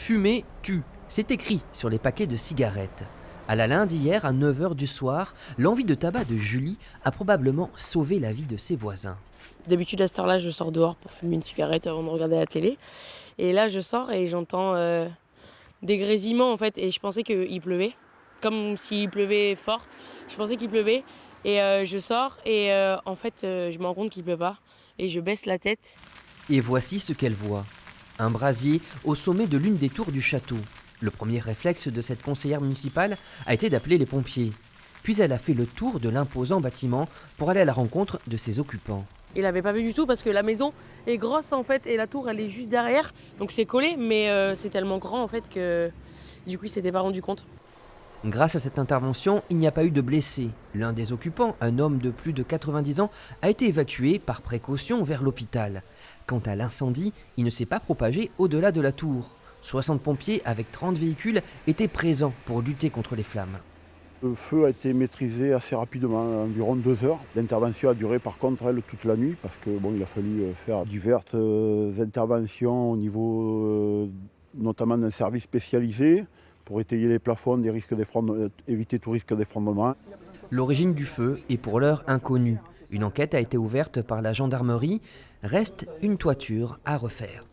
Fumer tue, c'est écrit sur les paquets de cigarettes. À la Linde hier, à 9 h du soir, l'envie de tabac de Julie a probablement sauvé la vie de ses voisins. D'habitude, à cette heure-là, je sors dehors pour fumer une cigarette avant de regarder la télé. Et là, je sors et j'entends des grésillements, en fait. Et je pensais qu'il pleuvait, comme s'il pleuvait fort. Je pensais qu'il pleuvait. Et je sors et en fait, je me rends compte qu'il pleut pas. Et je baisse la tête. Et voici ce qu'elle voit. Un brasier au sommet de l'une des tours du château. Le premier réflexe de cette conseillère municipale a été d'appeler les pompiers. Puis elle a fait le tour de l'imposant bâtiment pour aller à la rencontre de ses occupants. Il n'avait pas vu du tout parce que la maison est grosse, en fait. Et la tour, elle est juste derrière. Donc c'est collé, mais c'est tellement grand, en fait, que du coup, il s'était pas rendu compte. Grâce à cette intervention, il n'y a pas eu de blessés. L'un des occupants, un homme de plus de 90 ans, a été évacué par précaution vers l'hôpital. Quant à l'incendie, il ne s'est pas propagé au-delà de la tour. 60 pompiers avec 30 véhicules étaient présents pour lutter contre les flammes. Le feu a été maîtrisé assez rapidement, environ 2 heures. L'intervention a duré par contre elle toute la nuit parce que il a fallu faire diverses interventions au niveau notamment d'un service spécialisé pour étayer les plafonds, éviter tout risque d'effondrement. L'origine du feu est pour l'heure inconnue. Une enquête a été ouverte par la gendarmerie. Reste une toiture à refaire.